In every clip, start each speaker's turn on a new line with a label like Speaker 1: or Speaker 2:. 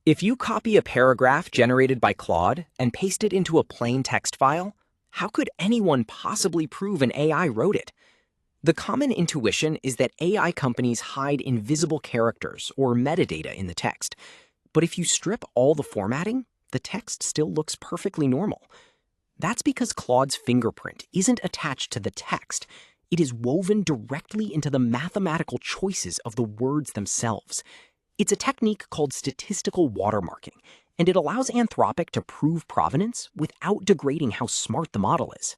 Speaker 1: If you copy a paragraph generated by Claude and paste it into a plain text file, how could anyone possibly prove an AI wrote it? The common intuition is that AI companies hide invisible characters or metadata in the text. But if you strip all the formatting, the text still looks perfectly normal. That's because Claude's fingerprint isn't attached to the text. It is woven directly into the mathematical choices of the words themselves. It's a technique called statistical watermarking, and it allows Anthropic to prove provenance without degrading how smart the model is.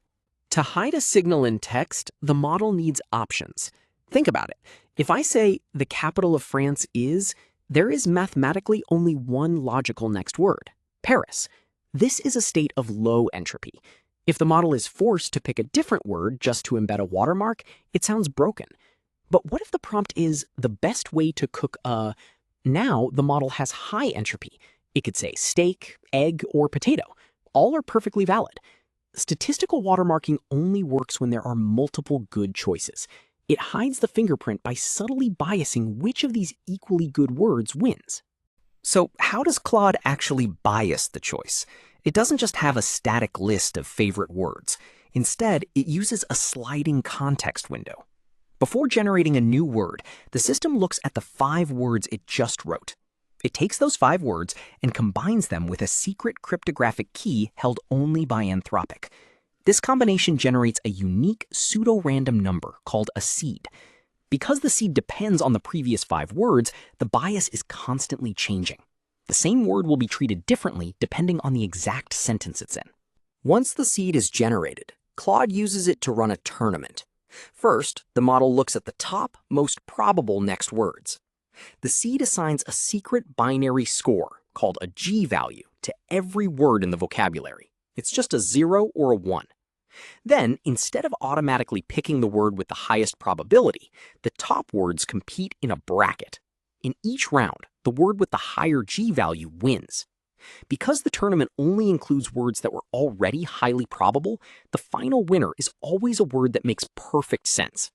Speaker 1: To hide a signal in text, the model needs options. Think about it. If I say the capital of France is, there is mathematically only one logical next word, Paris. This is a state of low entropy. If the model is forced to pick a different word just to embed a watermark, it sounds broken. But what if the prompt is the best way to cook a... Now the model has high entropy. It could say steak, egg, or potato. All are perfectly valid. Statistical watermarking only works when there are multiple good choices. It hides the fingerprint by subtly biasing which of these equally good words wins. So how does Claude actually bias the choice? It doesn't just have a static list of favorite words. Instead, it uses a sliding context window. Before generating a new word, the system looks at the 5 words it just wrote. It takes those 5 words and combines them with a secret cryptographic key held only by Anthropic. This combination generates a unique pseudo-random number called a seed. Because the seed depends on the previous 5 words, the bias is constantly changing. The same word will be treated differently depending on the exact sentence it's in. Once the seed is generated, Claude uses it to run a tournament. First, the model looks at the top, most probable next words. The seed assigns a secret binary score, called a G value, to every word in the vocabulary. It's just a 0 or a 1. Then, instead of automatically picking the word with the highest probability, the top words compete in a bracket. In each round, the word with the higher G value wins. Because the tournament only includes words that were already highly probable, the final winner is always a word that makes perfect sense.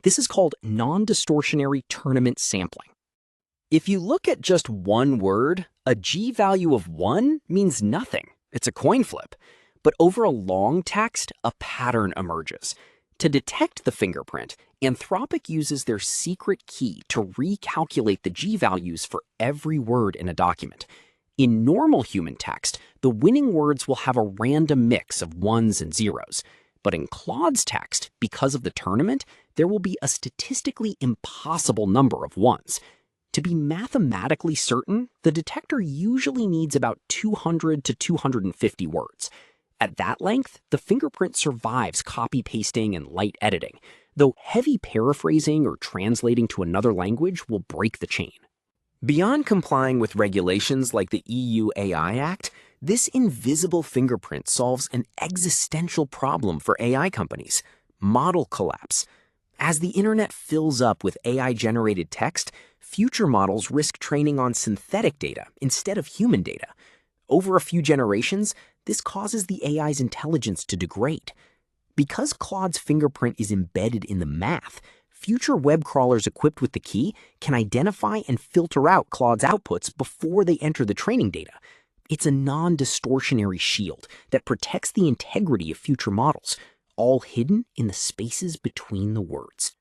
Speaker 1: This is called non-distortionary tournament sampling. If you look at just one word, a G value of 1 means nothing. It's a coin flip. But over a long text, a pattern emerges. To detect the fingerprint, Anthropic uses their secret key to recalculate the G values for every word in a document. In normal human text, the winning words will have a random mix of 1s and 0s. But in Claude's text, because of the tournament, there will be a statistically impossible number of 1s. To be mathematically certain, the detector usually needs about 200 to 250 words. At that length, the fingerprint survives copy-pasting and light editing, though heavy paraphrasing or translating to another language will break the chain. Beyond complying with regulations like the EU AI Act, this invisible fingerprint solves an existential problem for AI companies: model collapse. As the internet fills up with AI-generated text, future models risk training on synthetic data instead of human data. Over a few generations, this causes the AI's intelligence to degrade. Because Claude's fingerprint is embedded in the math, future web crawlers equipped with the key can identify and filter out Claude's outputs before they enter the training data. It's a non-distortionary shield that protects the integrity of future models, all hidden in the spaces between the words.